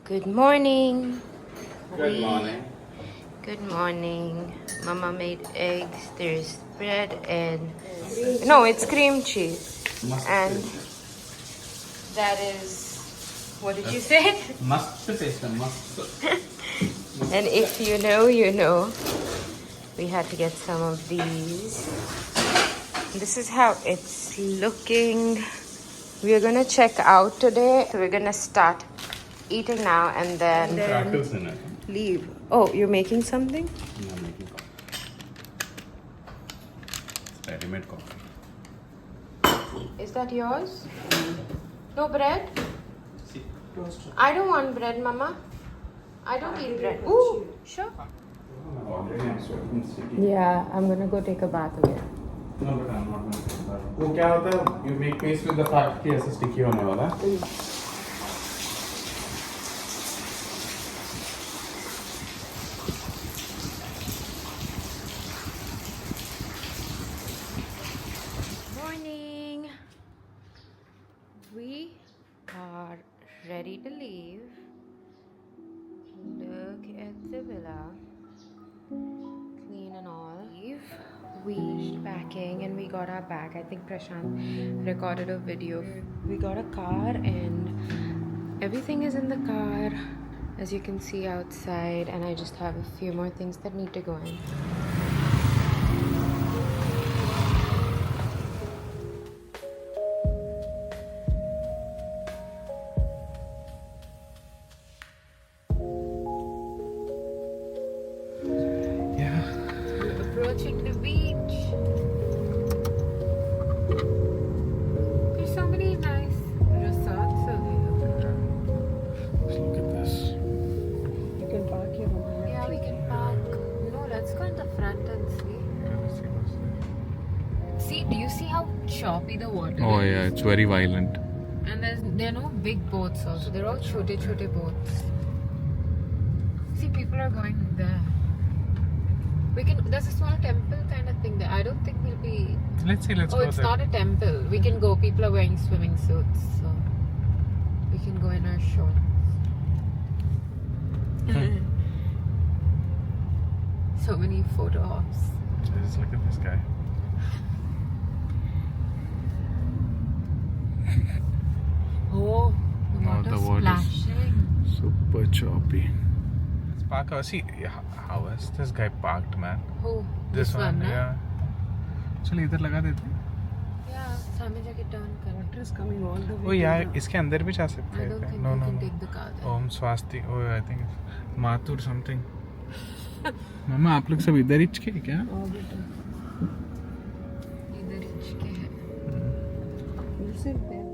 Good morning. Good morning. Good morning. Mama made eggs. There's bread and no, it's cream cheese. And that is, what did you say? Mustard paste, mustard. And if you know, you know. We had to get some of these. This is how it's looking. We are gonna check out today. So we're gonna start eating now and then Crackers in it. leave. Oh, you're making something? No, I'm making coffee. It's ready-made coffee. Is that yours? No bread? See, I don't want bread, Mama. I don't eat bread. Ooh, sure. already I'm sweating sticky. Yeah, I'm gonna go take a bath again. No, but I'm not going to do that. वो क्या होता है? You make paste with the fact कि ऐसे sticky होने वाला है. Morning. We are ready to leave. Look at the villa. Clean and all. We finished packing and we got our bag. I think Prashant recorded a video. We got a car and everything is in the car, as you can see outside, and I just have a few more things that need to go in. Approaching the beach. There's so many nice resorts available. Look at this. You can park here on the left. Yeah, we can park. No, let's go in the front and see. Let's see what's there. See, do you see how choppy the water Oh is? yeah, it's very violent. And there are no big boats also. They're all chote boats. See, people are going there. There's a small temple kind of thing there. I don't think we'll be... Let's see, let's Oh, go it's there. not a temple. We can go. People are wearing swimming suits. So we can go in our shorts. So many photo ops. Just look at this guy. Oh, the water's the water's- splashing. Super choppy. Let's park. See, how is this guy parked, man? Oh, This one, na? yeah. चलो इधर लगा देते हैं. Yeah, सामने जाके turn कर. Water is coming all the way. ओ यार इसके अंदर भी जा सकते I हैं don't क्या? think No, we no, can no. take the car there. Om स्वास्ति. Oh, I think it's Mathur something. मामा आप लोग सब इधर ही के क्या? Oh, better. इधर ही के है. We'll sit there.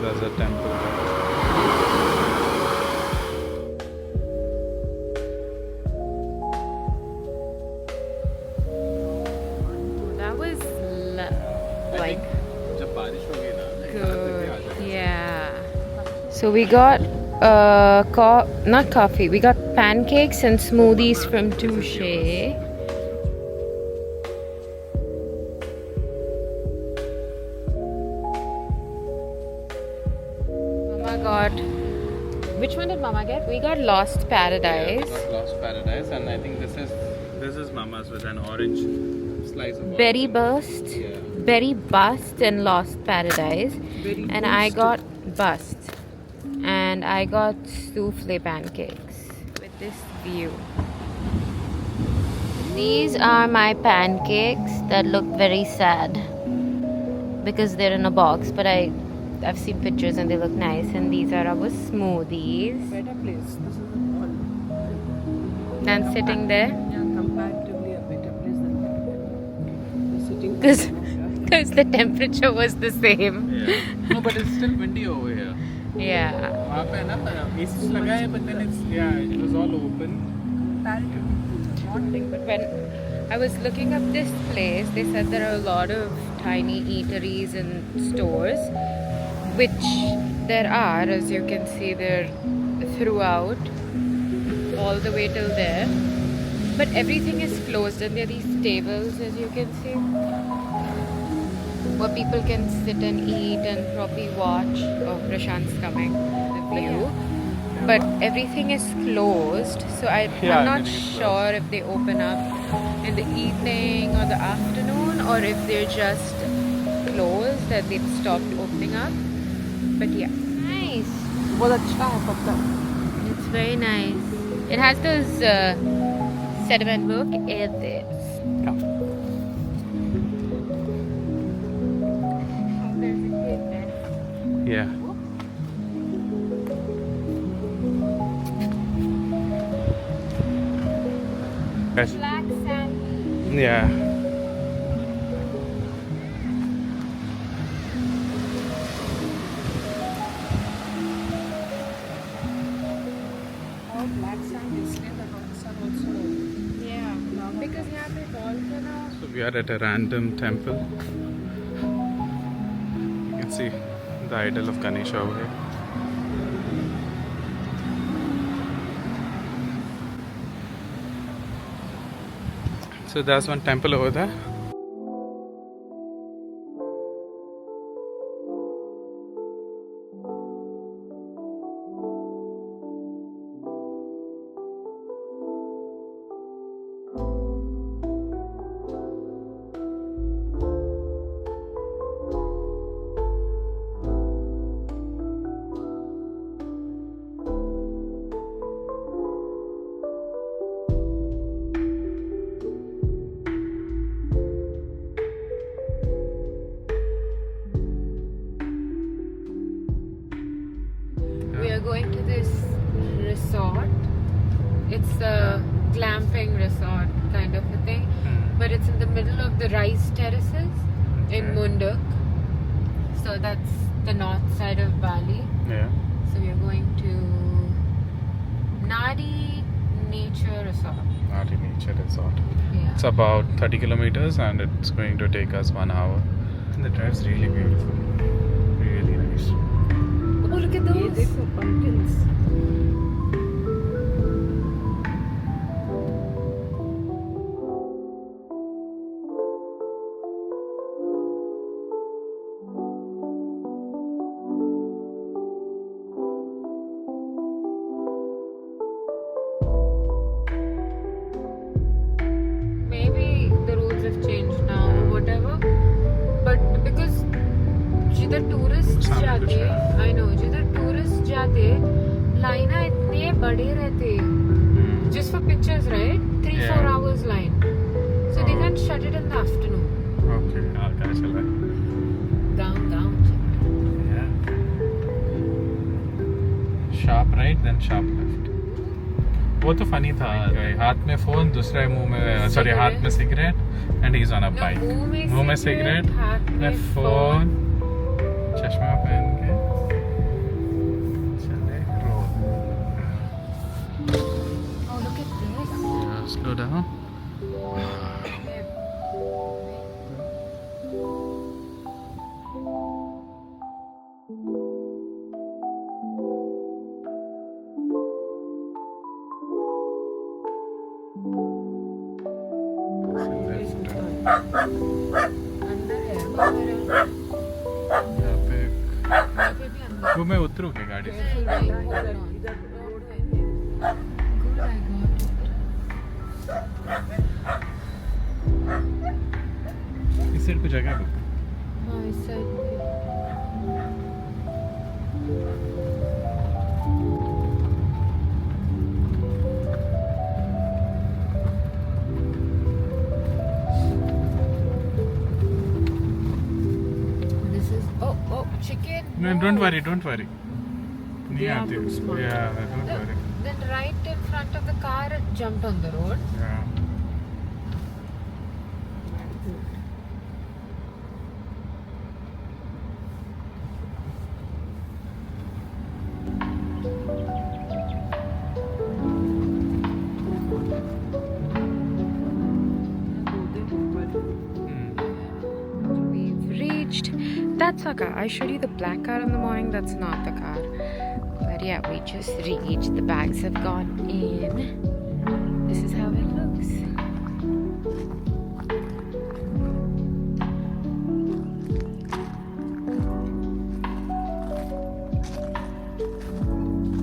There's a temple. That was like जब बारिश होगी ना good. Yeah. So we got not coffee. We got pancakes and smoothies from Touché. Mama got. Which one did Mama get? We got Lost Paradise. Lost Paradise, and I think this is Mama's with an orange slice of Berry orange. Burst, Yeah. Berry Bust, and Lost Paradise. Berry And I got Bust. And I got souffle pancakes with this view. These are my pancakes that look very sad because they're in a box, but I've seen pictures and they look nice. And these are our smoothies. Better place. This is a mall. And sitting there, Yeah, comparatively a better place than that. We're sitting because because the temperature was the same. Yeah. No, but it's still windy over here. Yeah. वहाँ पे ना AC लगा है, but then it was all open. But when I was looking up this place, they said there are a lot of tiny eateries and stores, which there are, as you can see, there throughout, all the way till there. But everything is closed, and there are these tables, as you can see, where people can sit and eat and probably watch. Oh, Prashant's coming. The view. But everything is closed, so I'm not sure if they open up in the evening or the afternoon, or if they're just closed and they've stopped opening up. But yeah, nice. बहुत अच्छा है पत्ता. It's very nice. It has those sediment book and this. Come. Oh, there's a kid there. Yeah. Yes. Black sand. Yeah. और black sand इसलिए the rocks are also. Yeah, because यहाँ पे walls है ना. So we are at a random temple. You can see the idol of Ganesha over here. So there's one temple over there. We are going to this resort. It's a glamping resort kind of a thing, but it's in the middle of the rice terraces in Munduk. So that's the north side of Bali. Yeah. So we are going to Nadi Nature Resort. Nadi Nature Resort. Yeah. It's about 30 kilometers and it's going to take us 1 hour. And the drive's really beautiful. Really nice. Oh, look at ये those. देखो pumpkins. Maybe the rules have changed now or whatever. But because जिधर tourists सामने जाते, कुछ है। I know, जिधर tourists जाते, लाइना इतने बड़े रहते. Just for pictures, right? 3-4 Yeah. hours line. So they Oh. can shut it in the afternoon. Okay, car चल रहा है. Down. Yeah. Sharp right, then sharp left. वो तो funny था. हाथ में phone, दूसरे मुंह में, sorry, हाथ में cigarette, and he's on a bike. मुंह में cigarette, हाथ में में phone, चश्मा पहन के चले road. Oh, look at this. Yeah, slow down. अंदर है बाहर है. यहाँ पे यहाँ पे भी अंदर. वो मैं उतरूँ क्या गाड़ी से? नहीं, hold on. इधर road है. Good, I got it. इस साइड को जगह है? हाँ, इस साइड पे. This is chicken. No, don't worry. नहीं They are आती. too smart. Yeah, don't Look, worry. then right in front of the car it jumped on the road. Yeah. reached. That's our car. I showed you the black car in the morning. That's not the car. But yeah, we just reached. The bags have gone in. This is how it looks.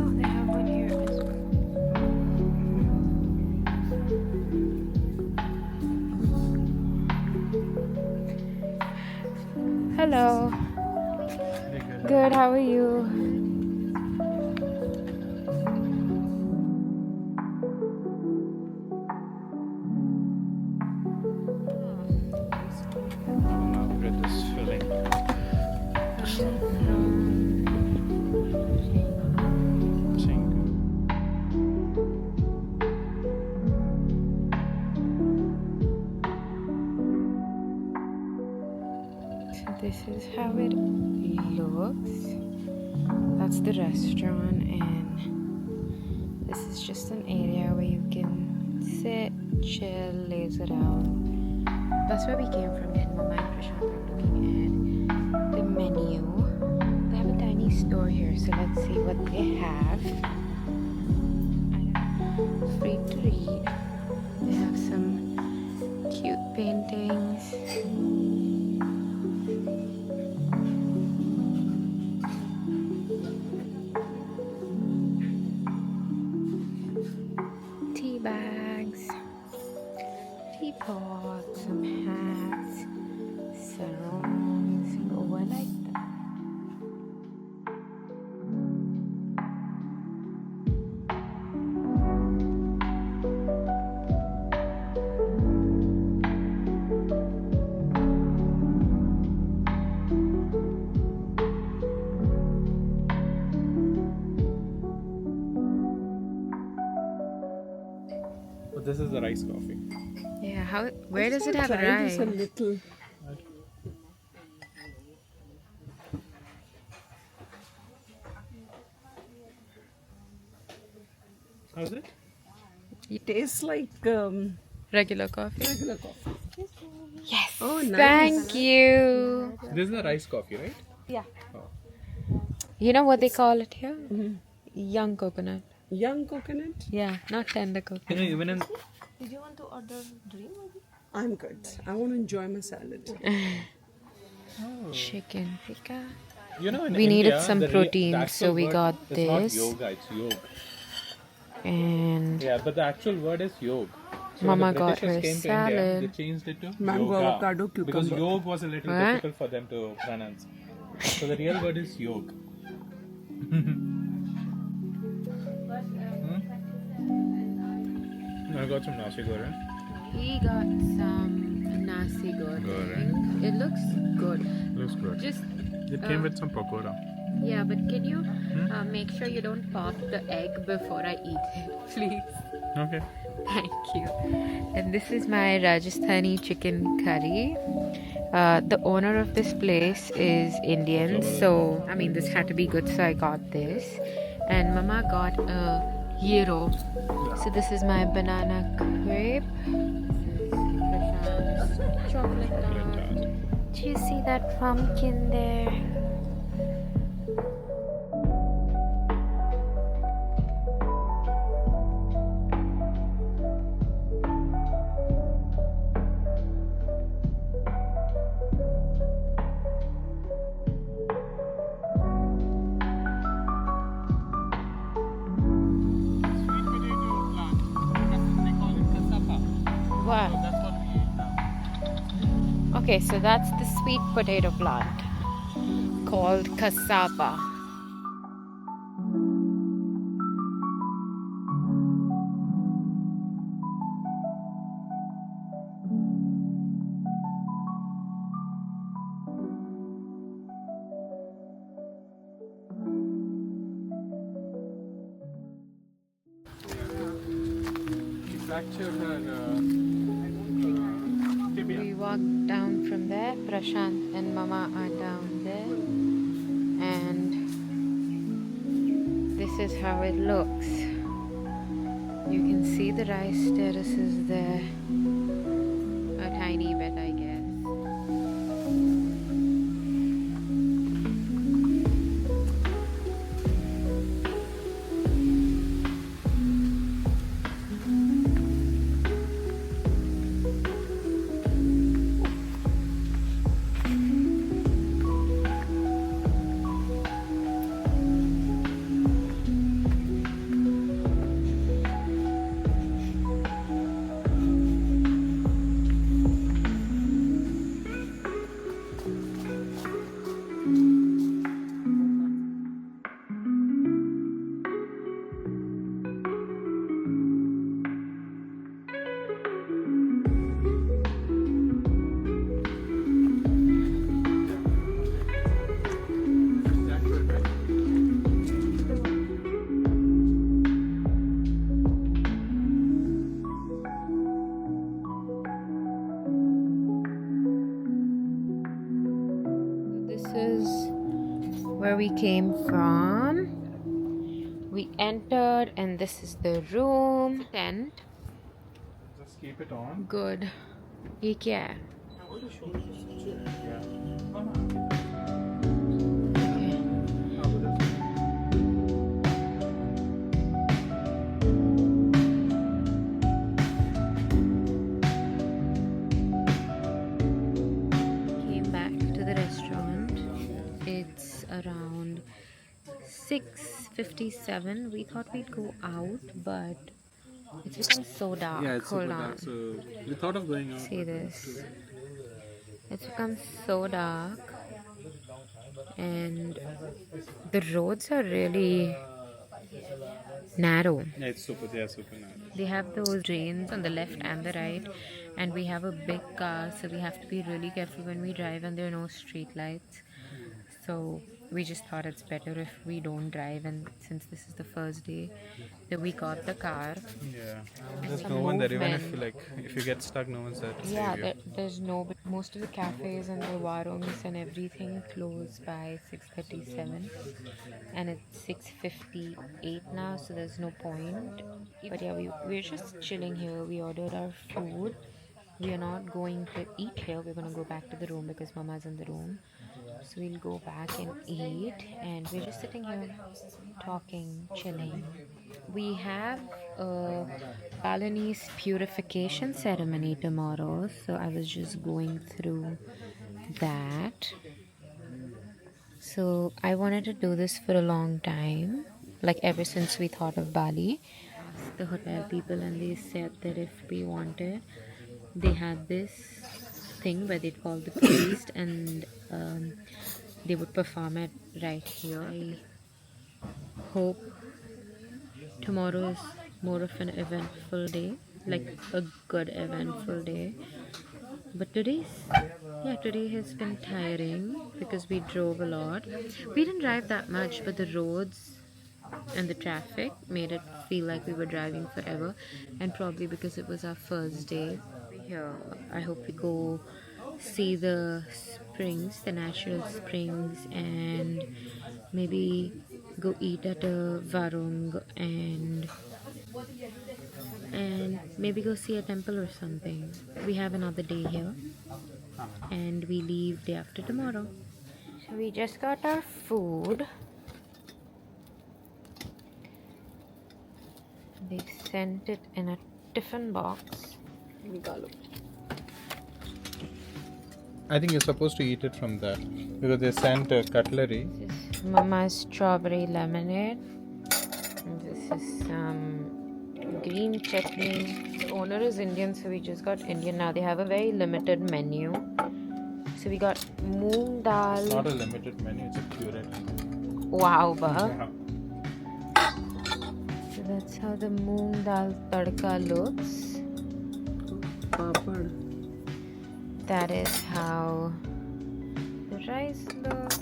Oh, they have one here as well. Hello. Good, how are you? Now breath is filling. Canggu. So this is how it looks. That's the restaurant, and this is just an area where you can sit, chill, laze around. That's where we came from. And Mama and Prashant are looking at the menu. They have a tiny store here, so let's see what they have. Free to read. They have some cute paintings. Tea bags, teapots, some hats, sarongs. Oh, I like that. But this is the rice coffee. Yeah, how? Where does it have Try this a rice? little. How's it? It tastes like Regular coffee. regular coffee. Yes. Oh, nice. Thank you. This is the rice coffee, right? Yeah. You know what they call it here? Young coconut. Young coconut. Yeah, not tender coconut. Even in I'm good. I want to enjoy my salad. Chicken tikka. in We India, needed some the protein, the so actual we word got is this. not yoga, it's yog. And Yeah, but the actual word is yog. So Mama when the got Britishers her came to India, salad. they changed it to Mango, yoga, avocado, because cucumber. yog was a little What? difficult for them to pronounce. So the real word is yog. I got some nasi goreng. he got some nasi goreng. Goreng. It looks good. Looks good. Just It came with some pakoda. yeah, but can you make sure you don't pop the egg before I eat it, please? Okay. Thank you. And this is my Rajasthani chicken curry. The owner of this place is Indian, so I mean this had to be good, so I got this. And Mama got a gyro. So this is my banana crepe. This is Prashant's chocolate tart. Do you see that pumpkin there? What? That's what we eat now. Okay, so that's the sweet potato plant called cassava. He fractured her tibia. We walked down from there. Prashant and Mama are down there. And this is how it looks. You can see the rice terraces there. A tiny bit, I guess. This is where we came from. We entered and this is the room. Tent. Just keep it on. Good. ये क्या है? Came back to the restaurant. It's around 6:57. We thought we'd go out, but it's become so dark. Yeah, it's Hold super on. dark. So we thought of going out. See this. It's become so dark, and the roads are really narrow. Yeah, it's super nice. They have those drains on the left and the right, and we have a big car, so we have to be really careful when we drive, and there are no street lights. So we just thought it's better if we don't drive, and since this is the first day that we got the car. Yeah. There's some no one there, even movement. if you get stuck, no one's there to Yeah, save you. there's no. But most of the cafes and the warungs and everything close by 6:37, and it's 6:58 now, so there's no point. But yeah, we're just chilling here. We ordered our food. We are not going to eat here. We're gonna go back to the room because Mama's in the room. So we'll go back and eat, and we're just sitting here talking, chilling. We have a Balinese purification ceremony tomorrow, so I was just going through that. So I wanted to do this for a long time, like ever since we thought of Bali. The hotel people, and they said that if we wanted, they had this thing where they'd call the priest, and they would perform it right here. I hope tomorrow is more of an eventful day, like a good eventful day. But today has been tiring because we drove a lot. We didn't drive that much, but the roads and the traffic made it feel like we were driving forever, and probably because it was our first day here. I hope we go see the springs, the natural springs, and maybe go eat at a varung, and maybe go see a temple or something. We have another day here, and we leave day after tomorrow. So we just got our food. They sent it in a tiffin box. I think you're supposed to eat it from there because they sent cutlery. This is Mama's strawberry lemonade. And this is some green chutney. The owner is Indian, so we just got Indian. Now they have a very limited menu. So we got moong dal. It's not a limited menu, it's a curated. Wow, ba. Yeah. So that's how the moong dal tadka looks. Papad. That is how the rice looks.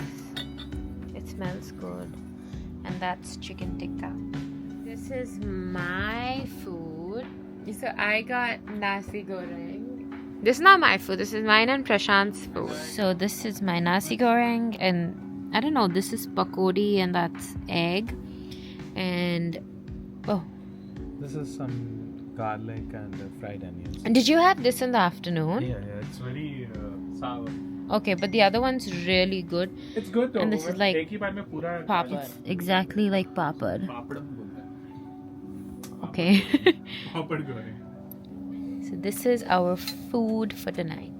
It smells good. And that's chicken tikka. This is my food. So I got nasi goreng. This is not my food. This is mine and Prashant's food. So this is my nasi goreng, and I don't know, this is pakodi, and that's egg. And oh, This is some garlic and fried onions. and did you have this in the afternoon? Yeah, it's very sour. Okay, but the other one's really good. It's good though. And this is like एक ही बार में पूरा papad. It's exactly like papad. पापड़ बोलते हैं. Okay. Papad goreng. So this is our food for tonight.